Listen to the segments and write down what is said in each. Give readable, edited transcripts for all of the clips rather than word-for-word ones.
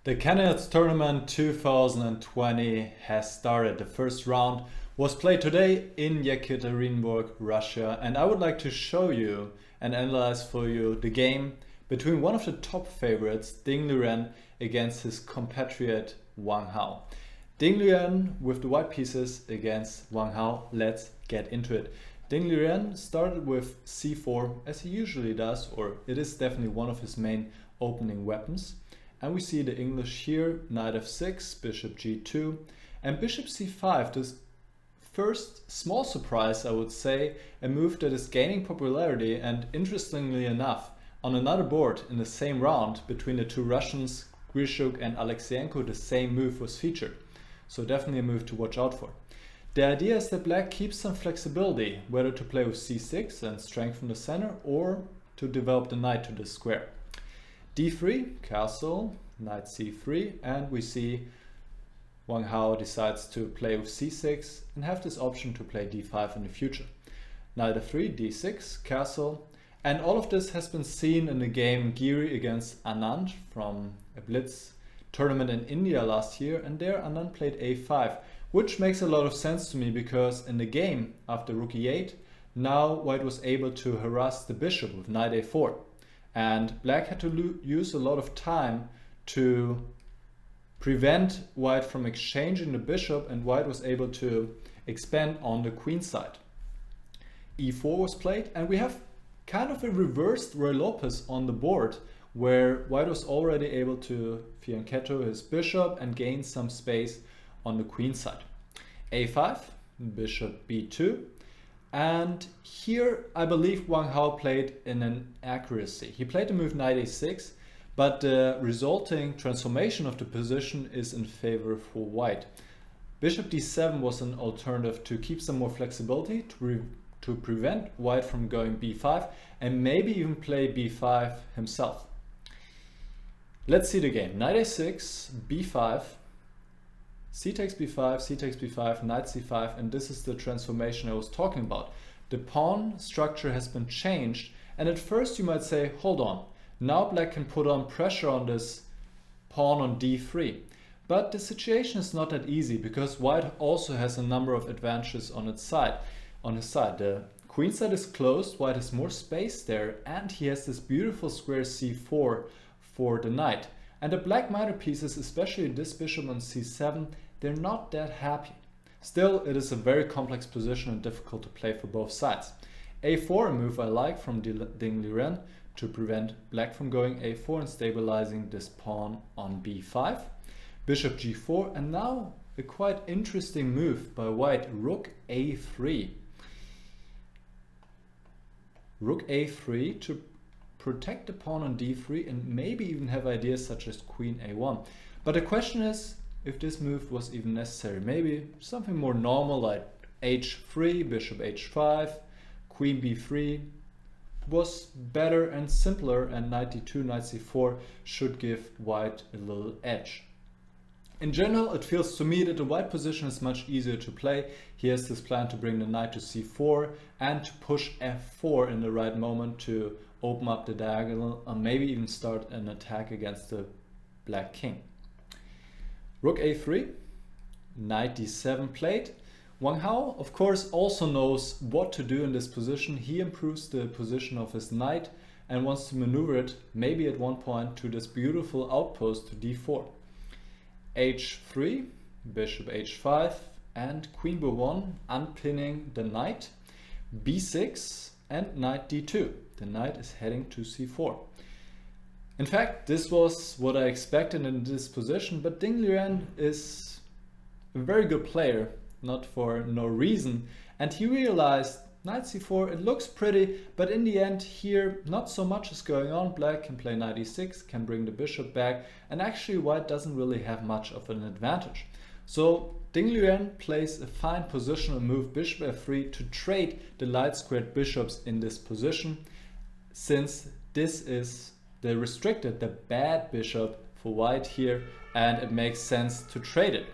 The Candidates Tournament 2020 has started. The first round was played today in Yekaterinburg, Russia, and I would like to show you and analyze for you the game between one of the top favorites, Liren, against his compatriot Wang Hao. Liren with the white pieces against Wang Hao. Let's get into it. Liren started with c4 as he usually does, or it is definitely one of his main opening weapons. And we see the English here, knight f6, bishop g2, and bishop c5. This first small surprise, I would say, a move that is gaining popularity, and interestingly enough, on another board in the same round between the two Russians, Grishuk and Alexeyenko, the same move was featured. So definitely a move to watch out for. The idea is that black keeps some flexibility, whether to play with c6 and strengthen the center, or to develop the knight to the square. d3, castle, knight c3, and we see Wang Hao decides to play with c6 and have this option to play d5 in the future. Knight f3, d6, castle, and all of this has been seen in the game Giri against Anand from a Blitz tournament in India last year, and there Anand played a5, which makes a lot of sense to me because in the game after rook e8, now white was able to harass the bishop with knight a4. And black had to use a lot of time to prevent white from exchanging the bishop, and white was able to expand on the queen side. e4 was played, and we have kind of a reversed Roy Lopez on the board, where white was already able to fianchetto his bishop and gain some space on the queen side. a5, bishop b2. And here I believe Wang Hao played in an accuracy. He played the move knight a6, but the resulting transformation of the position is in favor for white. Bishop d7 was an alternative to keep some more flexibility, to prevent white from going b5 and maybe even play b5 himself. Let's see the game. Knight a6, b5, c takes b5, c takes b5, knight c5, and this is the transformation I was talking about. The pawn structure has been changed, and at first you might say, hold on, now black can put on pressure on this pawn on d3. But the situation is not that easy because white also has a number of advantages on its side. On his side, the queen side is closed, white has more space there, and he has this beautiful square c4 for the knight. And the black minor pieces, especially this bishop on c7, they're not that happy. Still, it is a very complex position and difficult to play for both sides. a4, a move I like from Liren to prevent black from going a4 and stabilizing this pawn on b5. Bishop g4, and now a quite interesting move by white, rook a3. Rook a3 to protect the pawn on d3 and maybe even have ideas such as queen a1. But the question is if this move was even necessary. Maybe something more normal like h3, bishop h5, queen b3 was better and simpler, and knight d2, knight c4 should give white a little edge. In general, it feels to me that the white position is much easier to play. He has this plan to bring the knight to c4 and to push f4 in the right moment to open up the diagonal and maybe even start an attack against the black king. Rook a3, knight d7 played. Wang Hao, of course, also knows what to do in this position. He improves the position of his knight and wants to maneuver it, maybe at one point, to this beautiful outpost to d4. h3, bishop h5, and queen b1, unpinning the knight. b6 and knight d2. The knight is heading to c4. In fact, this was what I expected in this position, but Liren is a very good player, not for no reason, and he realized knight c4, it looks pretty, but in the end here not so much is going on. Black can play knight e6, can bring the bishop back, and actually white doesn't really have much of an advantage. So Liren plays a fine positional move, bishop f3, to trade the light squared bishops in this position, since this is the restricted, the bad bishop for white here, and it makes sense to trade it.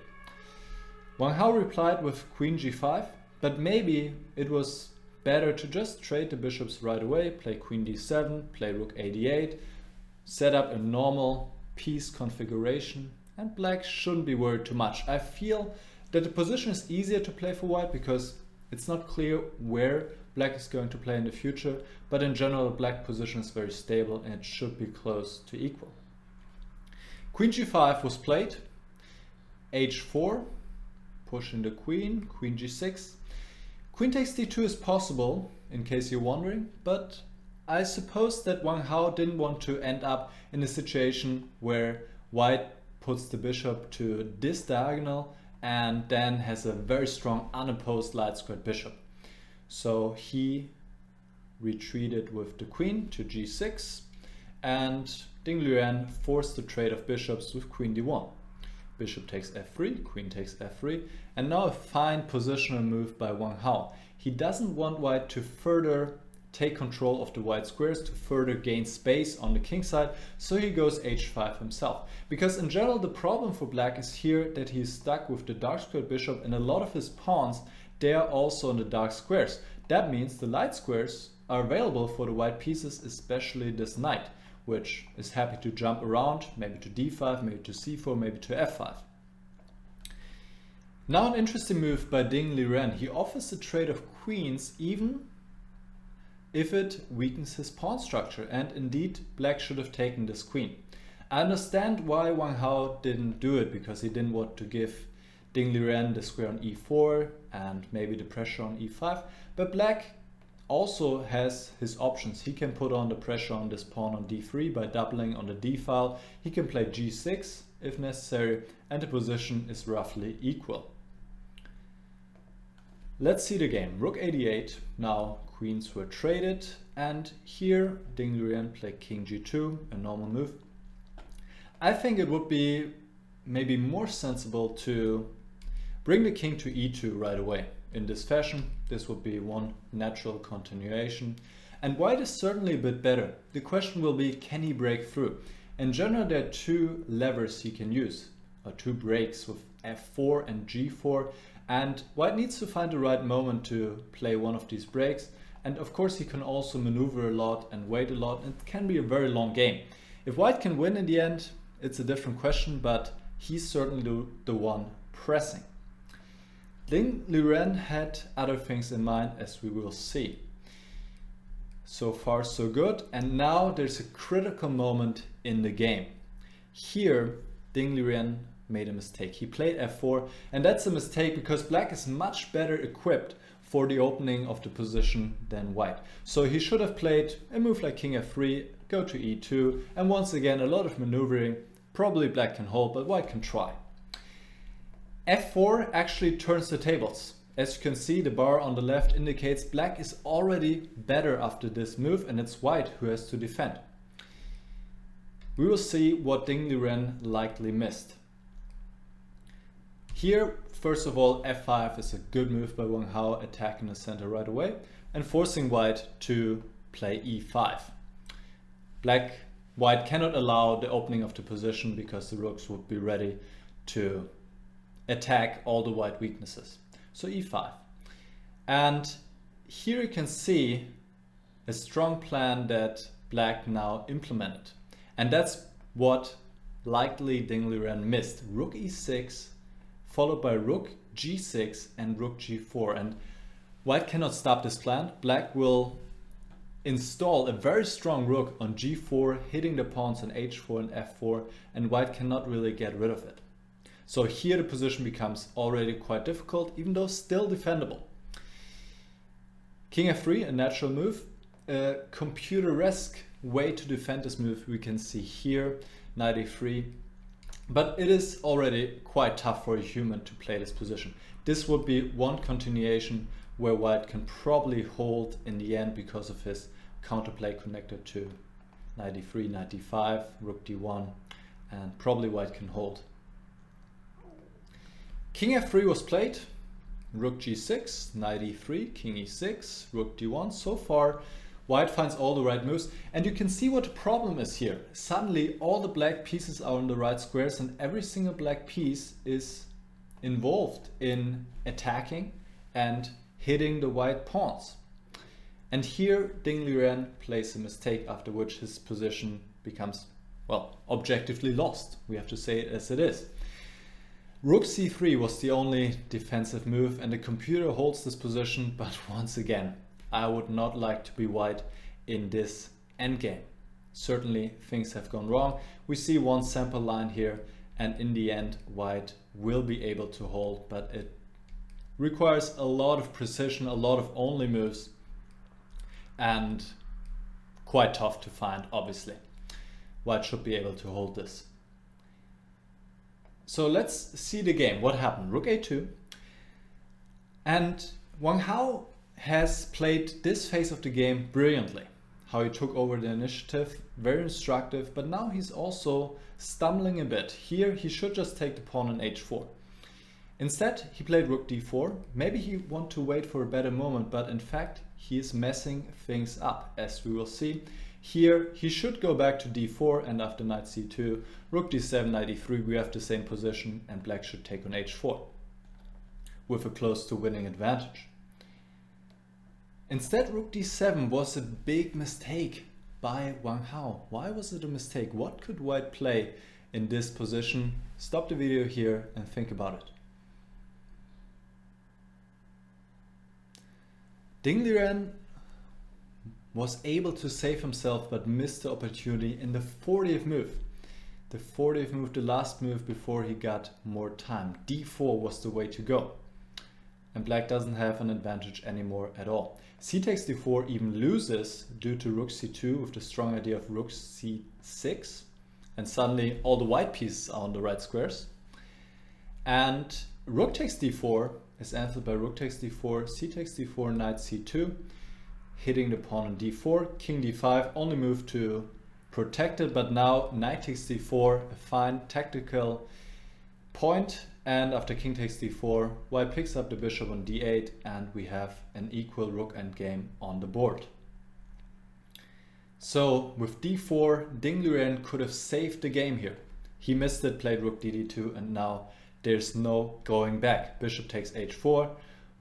Wang Hao replied with queen g5, but maybe it was better to just trade the bishops right away, play queen d7, play rook a8, set up a normal piece configuration, and black shouldn't be worried too much. I feel that the position is easier to play for white because it's not clear where black is going to play in the future, but in general the black position is very stable and it should be close to equal. Queen g5 was played, h4, pushing the queen, queen g6. Queen takes d2 is possible, in case you're wondering, but I suppose that Wang Hao didn't want to end up in a situation where white puts the bishop to this diagonal and then has a very strong unopposed light squared bishop. So he retreated with the queen to g6 and Liren forced the trade of bishops with queen d1. Bishop takes f3, queen takes f3, and now a fine positional move by Wang Hao. He doesn't want white to further take control of the white squares, to further gain space on the king side, so he goes h5 himself. Because in general the problem for black is here that he's stuck with the dark squared bishop and a lot of his pawns, they are also on the dark squares. That means the light squares are available for the white pieces, especially this knight, which is happy to jump around, maybe to d5, maybe to c4, maybe to f5. Now an interesting move by Liren. He offers a trade of queens even if it weakens his pawn structure, and indeed black should have taken this queen. I understand why Wang Hao didn't do it, because he didn't want to give Liren the square on e4 and maybe the pressure on e5, but black also has his options. He can put on the pressure on this pawn on d3 by doubling on the d file. He can play g6 if necessary, and the position is roughly equal. Let's see the game. Rook a8. Now queens were traded, and here Liren played king g2, a normal move. I think it would be maybe more sensible to bring the king to e2 right away. In this fashion, this would be one natural continuation. And white is certainly a bit better. The question will be, can he break through? In general, there are two levers he can use, or two breaks with f4 and g4. And white needs to find the right moment to play one of these breaks. And of course, he can also maneuver a lot and wait a lot. It can be a very long game. If white can win in the end, it's a different question, but he's certainly the one pressing. Liren had other things in mind, as we will see. So far so good, and now there's a critical moment in the game. Here Liren made a mistake. He played f4, and that's a mistake because black is much better equipped for the opening of the position than white. So he should have played a move like king f3, go to e2, and once again a lot of maneuvering. Probably black can hold, but white can try. f4 actually turns the tables. As you can see, the bar on the left indicates black is already better after this move, and it's white who has to defend. We will see what Liren likely missed. Here, first of all, f5 is a good move by Wang Hao, attacking the center right away and forcing white to play e5. White cannot allow the opening of the position because the rooks would be ready to attack all the white weaknesses. So e5. And here you can see a strong plan that black now implemented. And that's what likely Liren missed. Rook e6, followed by rook g6 and rook g4. And white cannot stop this plan. Black will install a very strong rook on g4, hitting the pawns on h4 and f4, and white cannot really get rid of it. So here the position becomes already quite difficult, even though still defendable. King f3, a natural move. A computer-esque way to defend this move we can see here, knight a3. But it is already quite tough for a human to play this position. This would be one continuation where white can probably hold in the end because of his counterplay connected to knight e3, knight d5, rook d1, and probably white can hold. King f3 was played, rook g6, knight e3, king e6, rook d1. So far, white finds all the right moves, and you can see what the problem is here. Suddenly, all the black pieces are on the right squares, and every single black piece is involved in attacking and hitting the white pawns. And here Liren plays a mistake, after which his position becomes, well, objectively lost. We have to say it as it is. Rook c3 was the only defensive move, and the computer holds this position, but once again, I would not like to be white in this endgame. Certainly things have gone wrong. We see one sample line here, and in the end white will be able to hold, but it requires a lot of precision, a lot of only moves, and quite tough to find, obviously. White should be able to hold this. So let's see the game. What happened? Rook a2. And Wang Hao has played this phase of the game brilliantly. How he took over the initiative, very instructive, but now he's also stumbling a bit. Here he should just take the pawn on h4. Instead he played rook d4. Maybe he wanted to wait for a better moment, but in fact he is messing things up, as we will see. Here he should go back to d4, and after knight c2, rook d7, knight e3, we have the same position, and black should take on h4 with a close to winning advantage. Instead, rook d7 was a big mistake by Wang Hao. Why was it a mistake? What could white play in this position? Stop the video here and think about it. Liren was able to save himself, but missed the opportunity in the 40th move. The 40th move, the last move before he got more time. d4 was the way to go. And black doesn't have an advantage anymore at all. C takes d4 even loses due to rook c2 with the strong idea of rook c6. And suddenly all the white pieces are on the right squares. And rook takes d4 is answered by rook takes d4, c takes d4, knight c2. Hitting the pawn on d4, king d5, only move to protect it, but now knight takes d4, a fine tactical point, and after king takes d4, white picks up the bishop on d8, and we have an equal rook endgame on the board. So with d4, Liren could have saved the game here. He missed it, played rook dd2, and now there's no going back. Bishop takes h4,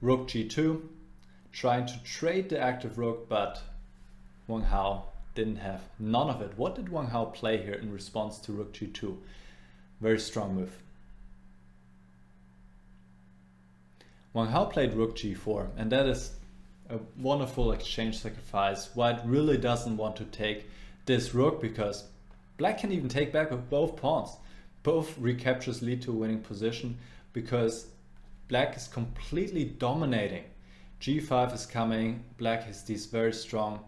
rook g2, trying to trade the active rook, but Wang Hao didn't have none of it. What did Wang Hao play here in response to rook g2? Very strong move. Wang Hao played rook g4, and that is a wonderful exchange sacrifice. White really doesn't want to take this rook because black can even take back with both pawns. Both recaptures lead to a winning position because black is completely dominating. g5 is coming, black has these very strong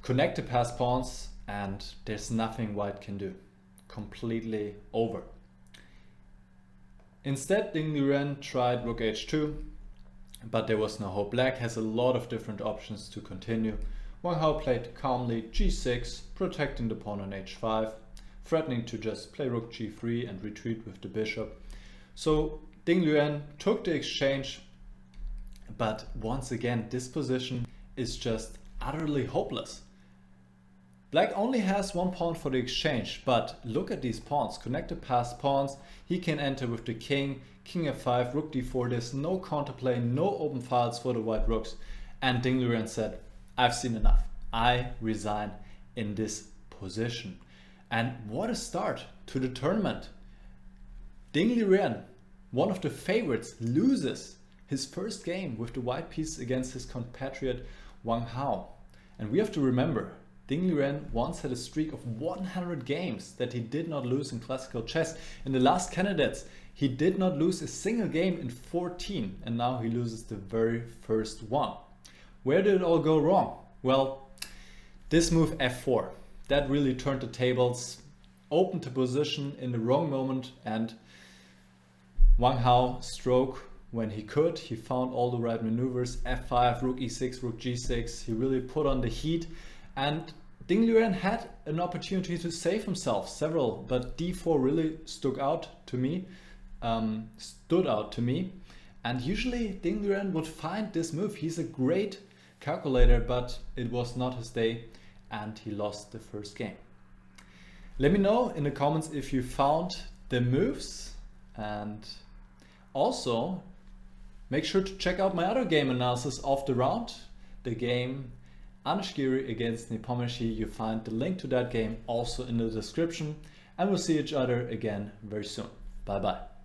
connected pass pawns, and there's nothing white can do. Completely over. Instead, Liren tried rook h2, but there was no hope. Black has a lot of different options to continue. Wang Hao played calmly g6, protecting the pawn on h5, threatening to just play rook g3 and retreat with the bishop. So Liren took the exchange, but once again, this position is just utterly hopeless. Black only has one pawn for the exchange, but look at these pawns, connected pass pawns. He can enter with the king, king f5, rook d4. There's no counterplay, no open files for the white rooks. And Liren said, I've seen enough. I resign in this position. And what a start to the tournament. Liren, one of the favorites, loses his first game with the white piece against his compatriot Wang Hao. And we have to remember, Liren once had a streak of 100 games that he did not lose in classical chess. In the last candidates, he did not lose a single game in 14, and now he loses the very first one. Where did it all go wrong? Well, this move f4, that really turned the tables, opened the position in the wrong moment, and Wang Hao stroke when he could. He found all the right maneuvers, f5, rook e6, rook g6. He really put on the heat. And Liren had an opportunity to save himself, several, but d4 really stood out to me. And usually Liren would find this move. He's a great calculator, but it was not his day, and he lost the first game. Let me know in the comments if you found the moves, and also make sure to check out my other game analysis of the round, the game Anashgiri against Nepomniachtchi. You find the link to that game also in the description, and we'll see each other again very soon. Bye bye.